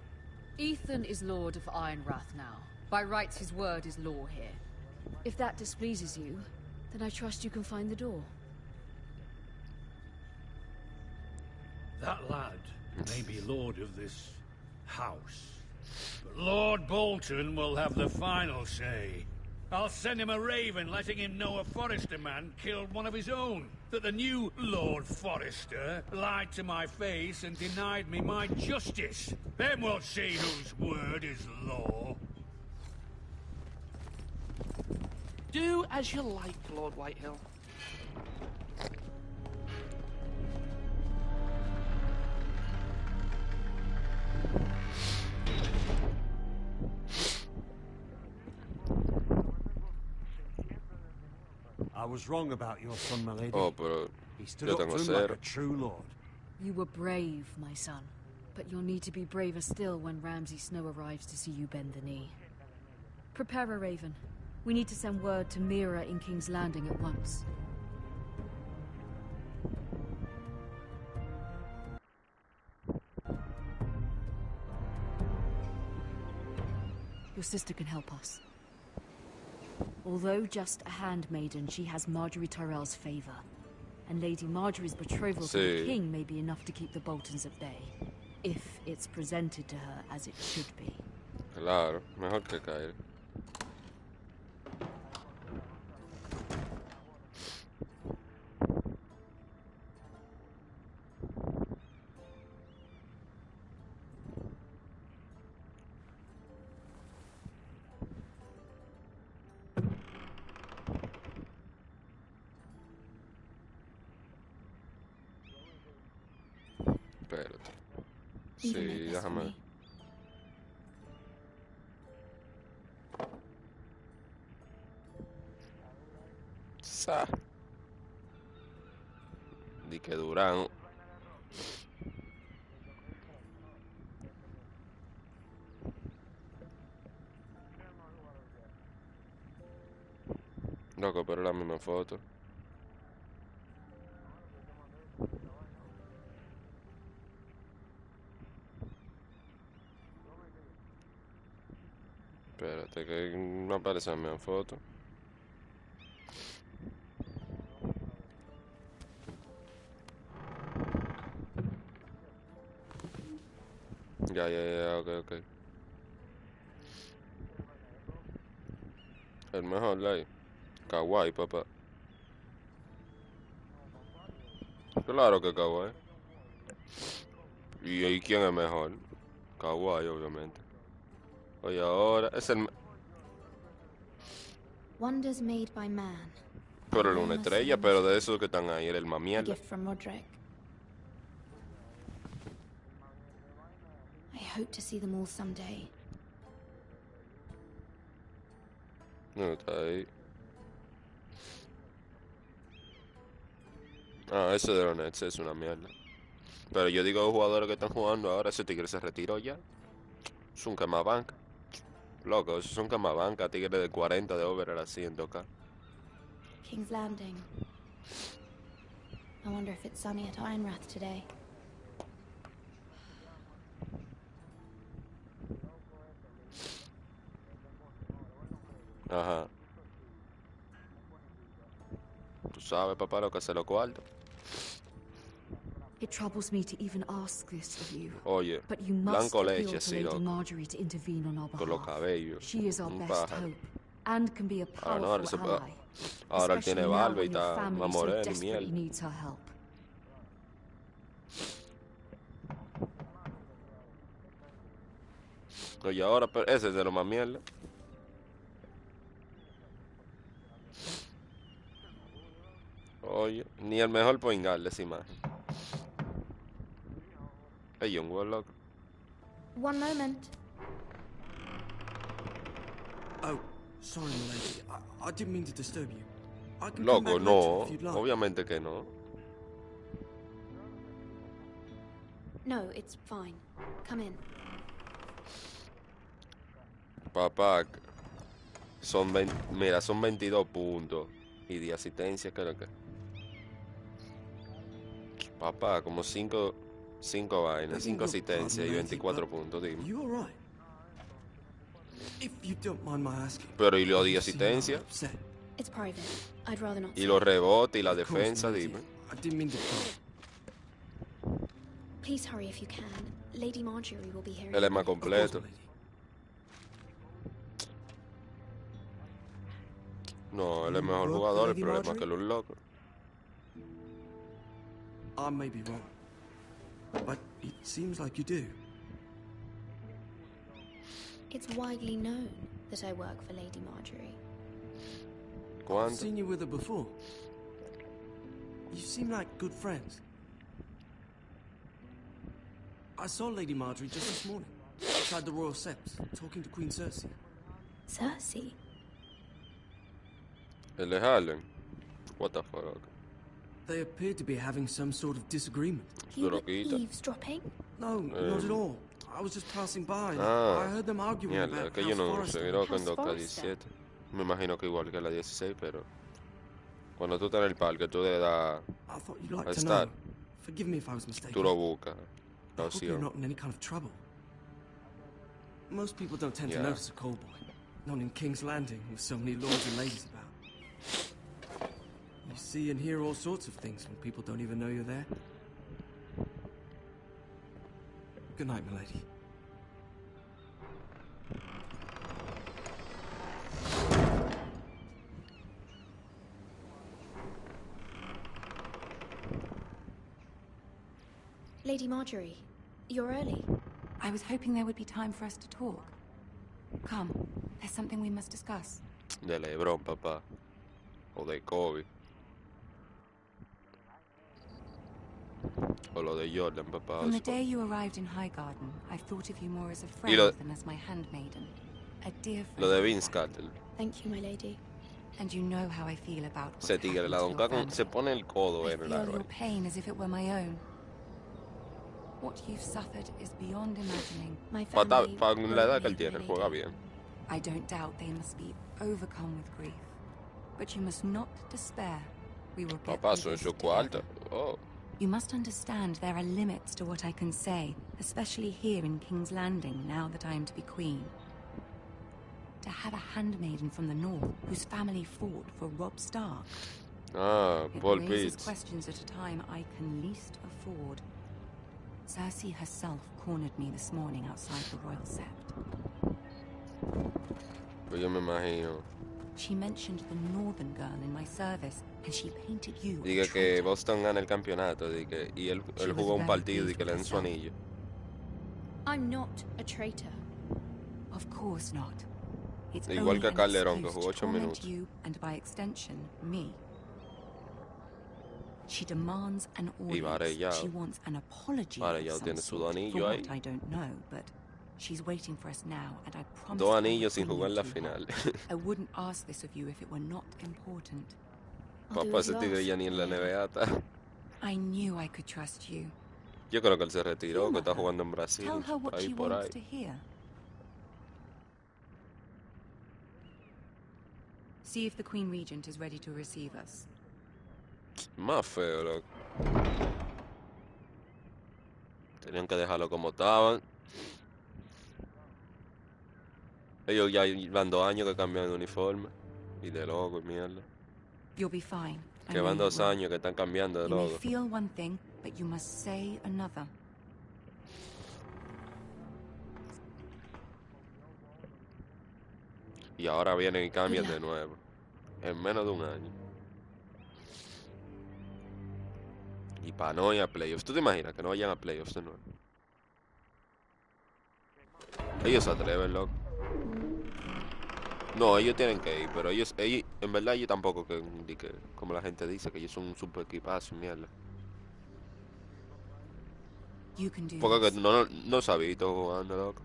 Ethan is Lord of Ironrath now. By rights, his word is law here. If that displeases you, then I trust you can find the door. That lad may be lord of this house, but Lord Bolton will have the final say. I'll send him a raven letting him know a Forrester man killed one of his own. That the new Lord Forrester lied to my face and denied me my justice. Then we'll see whose word is law. Do as you like, Lord Whitehill. I was wrong about your son, my lady. Oh, pero He stood yo up tengo to him like cero. a true lord. You were brave, my son. But you'll need to be braver still when Ramsay Snow arrives to see you bend the knee. Prepare a raven. We need to send word to Mira in King's Landing at once. Your sister can help us. Although just a handmaiden, she has Marjorie Tyrell's favor. And Lady Marjorie's betrothal to the king may be enough to keep the Boltons at bay. If it's presented to her as it should be. Claro, mejor que caer. Espérate. Sí, déjame ver. Sa. Di que Durán. Loco, pero la misma foto. Espérate, que no aparece la misma foto. Ya, ok. El mejor like. Kawaii, papá. Claro que Kawaii. ¿Y quién es mejor? Kawaii, obviamente. Oye, ahora es el... Wonders made by man. Pero era una estrella, pero de esos que están ahí, era el A mamiela. gift from Roderick. I hope to see them all someday. No, está ahí. Ah, ese de los Nets es una mierda. Pero yo digo los jugadores que están jugando ahora, ese Tigre se retiró ya. Es un quemabanca. Loco, eso es un quemabanca, Tigre de 40 de over a 100k. King's Landing. I wonder if it's sunny at Ironrath today. Ajá. Tú sabes, papá, lo que se lo cuarto. It troubles me to even ask this of you. Oye, but you must blanco appeal leche, to sí, Lady loco. Marjorie to intervene on our Con los behalf. cabellos. She is our Un best pájaro. hope and can be a Ah, no, powerful ahora, ally. ahora él Especially tiene now barba y when your está family más so moreno y desperately mierda. needs her help. Oye, ahora, pero ese es de lo más mierda. Oye, ni el mejor point guard de esa imagen. Ey, un gol, loco. One moment. Oh, sorry, my lady. I didn't mean to disturb you. I can come Loco, back no. later if you'd like. Obviamente que no. No, it's fine. Come in. Papá, son 20, mira, son 22 puntos y de asistencia, creo que. Papá, como 5 vainas, 5 asistencias y 24 puntos, dime. You all right? If you don't mind my asking. Pero y lo de you seem asistencia It's private. I'd rather not y say. los rebotes y la Of course, defensa, my dear. dime. I didn't mean to pry. Please hurry if you can. Lady Marjorie will be here. Él es más completo. No, él es mejor work for jugador, el Lady problema es Marjorie? que los locos. I may be wrong, but it seems like you do. It's widely known that I work for Lady Marjorie. I've ¿Cuánto? seen you with her before. You seem like good friends. I saw Lady Marjorie just this morning, outside the Royal Seps, talking to Queen Cersei. Cersei? El de Harlem. What the fuck? They appeared to be having some sort of disagreement. You were eavesdropping? No, not at all. I was just passing by. And Ah, I heard them arguing mierda, about que yo House no Forrester. sé, creo que en House 2K17. Me imagino que igual que la 16, pero cuando tú estás en el parque, tú le das I thought you'd like a to estar, know. Forgive me if I was mistaken. tú lo buscas, la I hope you're opción. not in any kind of trouble. Most people don't tend to notice a cold boy. Not in King's Landing, with so many lords and ladies about. You see and hear all sorts of things when people don't even know you're there. Good night, milady. Lady Marjorie, you're early. I was hoping there would be time for us to talk. Come, there's something we must discuss. De LeBron, papá. O de Kobe. O lo de Jordan, papá. From the day you arrived in Highgarden, I've thought of you more as a friend than as my handmaiden. A dear friend. Lo de Vince Carter. Thank you, my lady. And you know how I feel about what Ese tigre, la donka se pone el codo en el I feel aro. your pain as if it were my own. What you've suffered is beyond imagining. My Para family la edad que él tiene, juega bien. I don't doubt they must be overcome with grief. But you must not despair. We will get Papá, through eso es su this cuarto. together. Oh. You must understand there are limits to what I can say, especially here in King's Landing, now that I am to be queen. To have a handmaiden from the north whose family fought for Robb Stark. It Paul raises Pitts. questions at a time I can least afford. Cersei herself cornered me this morning outside the Royal Sept. Pues yo me imagino. She mentioned the northern girl in my service, and she painted you a Diga que traitor. Boston gana el campeonato y él jugó un partido y que le den su anillo. I'm not a traitor. Of course not. It's Igual only que an Calderón, que excuse jugó to 8 torment minutos. you, and by extension, me. She demands an Y audience. Varellao. She wants an apology of Varellao some tiene su sort. anillo For ahí. what, I don't know, but she's waiting for us now, and I promise Dos I would anillos sin bring jugar you la to her. final. I wouldn't ask this of you if it were not important. Papá, ese tigre ya ni en la NBA está. I knew I could trust you. Yo creo que él se retiró, que está jugando en Brasil. Tell her Por what ahí, she por wants ahí. to hear. See if the Queen Regent is ready to receive us. Más feo, loco. Tenían que dejarlo como estaban. Ellos ya van 2 años que cambian de uniforme. Y de logo y mierda. You'll be fine. I Que know van you 2 will. años que están cambiando de You may logo. feel one thing, but you must say another. Y ahora vienen y cambian Good de nuevo. En menos de 1 año. Y para no ir a playoffs. ¿Tú te imaginas que no vayan a playoffs de nuevo? Ellos se atreven, loco. No, ellos tienen que ir, pero ellos en verdad ellos tampoco que como la gente dice, que ellos son un super equipazo, mierda. You can do Porque this. que no se ha visto jugando, loco.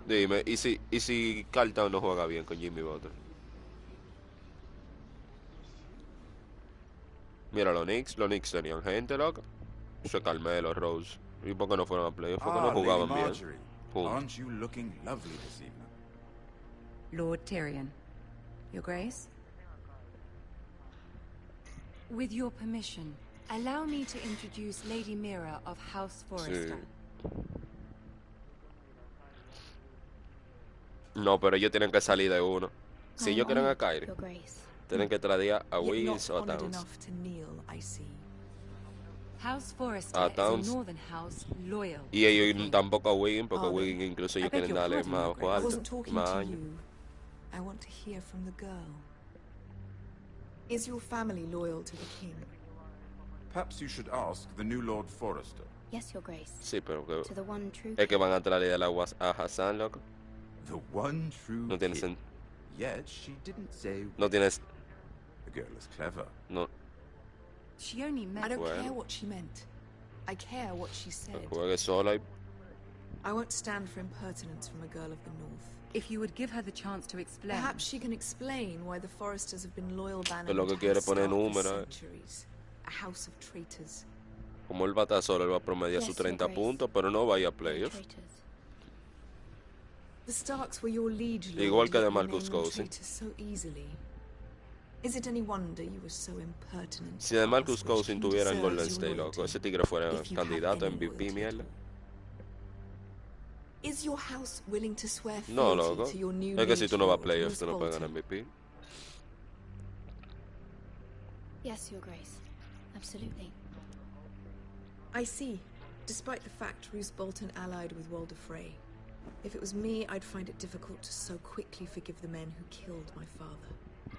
Dime, ¿y si Carlton no juega bien con Jimmy Butler? Mira, los Knicks tenían gente, loco. Ese Carmelo, Rose. ¿Y por qué no fueron a playoffs? Porque no Lady jugaban bien. Marjorie, Punto. aren't you looking lovely this evening? Lord Tyrion. Your Grace? With your permission, allow me to introduce Lady Mira of House Forrester. No, pero ellos tienen que salir de uno. Si ellos quieren a Kyrie, Your Grace. tienen que traer a Yet Wiggins not o a honored Towns. enough to kneel, I see. House Forrester Ah, is Towns. a northern house loyal. Y ellos tampoco a Wiggins, porque Are they? Wiggins incluso I ellos beg quieren your darle pardon, más Your Grace. I cuarto wasn't y talking más to años. you. I want to hear from the girl. Is your family loyal to the king? Perhaps you should ask the new Lord Forrester. Yes, Your Grace. Sí, pero que To the one true. es que van a traer a Hassan, loco. The one true No tiene king. sentido. Yet she didn't say No tienes. the girl is clever. No. She only meant. I don't Well. care what she meant. I care what she said. Juegue sola y I won't stand for impertinence from a girl of the north. If you would give her the chance to explain. Perhaps she can explain why the Forresters have been loyal Pero bannermen lo que to quiere House poner Stark for número, centuries. A house of traitors. como él va a estar solo, él va a promediar Yes, sus Your 30 Grace. puntos, pero no vaya a They're playoffs. traitors. The Starks were your liege lord, Igual que yet de you Marcus name them Cousins. traitors so easily. Is it any wonder you were so impertinent? Si de Marcus Cousin tuviera en Golden State, loco, ese tigre fuera candidato a MVP, mierda. Is your house willing to swear No, fealty loco. to your new Es que si tú no vas a liege playoffs, tú no lord, puedes ganar Roose MVP. Yes, Your Grace. Absolutely. I see. Despite the fact Roose Bolton allied with Walder Frey. If it was me, I'd find it difficult to so quickly forgive the men who killed my father.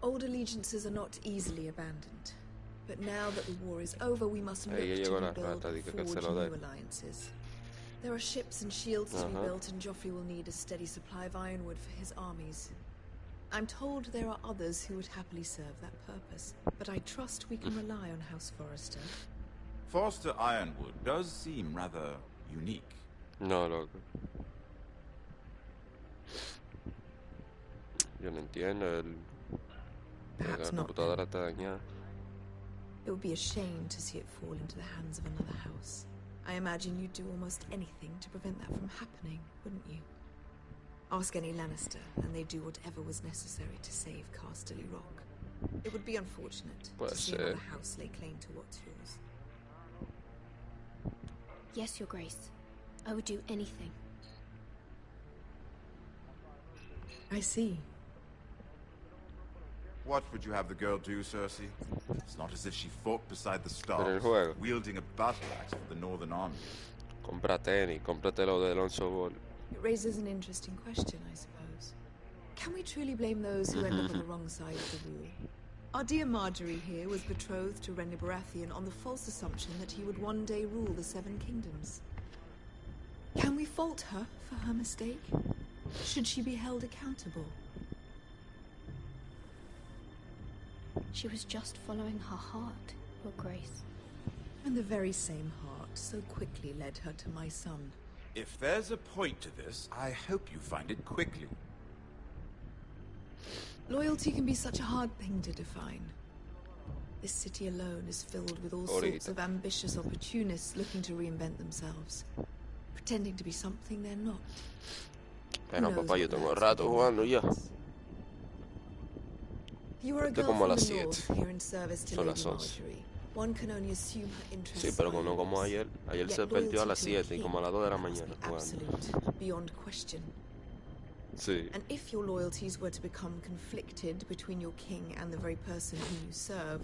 Old allegiances are not easily abandoned. But now that the war is over, we must look to rebuild and forge new alliances. There are ships and shields to be built, and Joffrey will need a steady supply of ironwood for his armies. I'm told there are others who would happily serve that purpose, but I trust we can rely on House Forrester. Forrester Ironwood does seem rather unique. No, loco. Yo no entiendo. La computadora está dañada. It would be a shame to see it fall into the hands of another house. I imagine you'd do almost anything to prevent that from happening, wouldn't you? Ask any Lannister, and they'd do whatever was necessary to save Casterly Rock. It would be unfortunate to see another house lay claim to what's yours. Yes, Your Grace. I would do anything. I see. What would you have the girl do, Cersei? It's not as if she fought beside the Pero el stars, juego. wielding a battle axe for the Northern Army. Compra tenis, cómprate lo de Alonso Ball. It raises an interesting question, I suppose. Can we truly blame those who end up on the wrong side of the war? Our dear Marjorie here was betrothed to Renly Baratheon on the false assumption that he would one day rule the Seven Kingdoms. Can we fault her for her mistake? Should she be held accountable? She was just following her heart, Your Grace. And the very same heart so quickly led her to my son. If there's a point to this, I hope you find it quickly. Loyalty can be such a hard thing to define. This city alone is filled with all sorts of ambitious opportunists looking to reinvent themselves, pretending to be something they're not. Bueno, papá, yo tengo rato jugando ya. You are a Esto girl como a from las the 7. north here in service to Son Lady las 11. Marjorie. One can only assume her interests. Sí, pero no como ayer. Ayer se perdió a las 7 y como a las 2 de la mañana jugando. Absolute, beyond question. Sí. And if your loyalties were to become conflicted between your king and the very person whom you serve,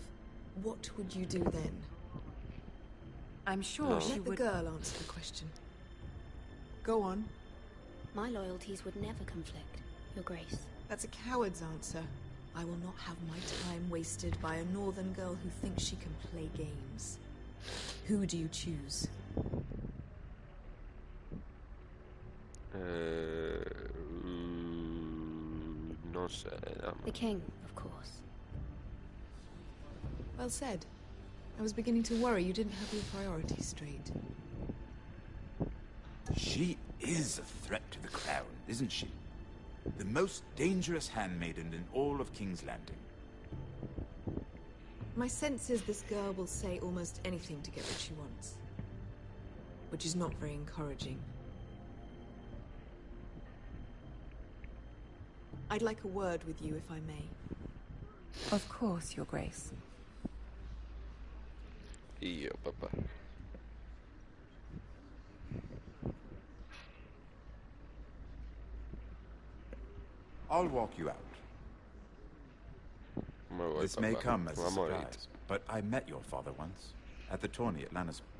what would you do then? I'm sure she Let the would... girl answer the question. Go on. My loyalties would never conflict, Your Grace. That's a coward's answer. I will not have my time wasted by a northern girl who thinks she can play games. Who do you choose? No sé. The king, of course. Well said. I was beginning to worry you didn't have your priorities straight. She is a threat to the crown, isn't she? The most dangerous handmaiden in all of King's Landing. My sense is this girl will say almost anything to get what she wants. Which is not very encouraging. I'd like a word with you, if I may. Of course, Your Grace. Y yo, papá. I'll walk you out. Me voy, This papá. may come as a Vamos ahorita. surprise, but I met your father once, at the tourney at Lannisport.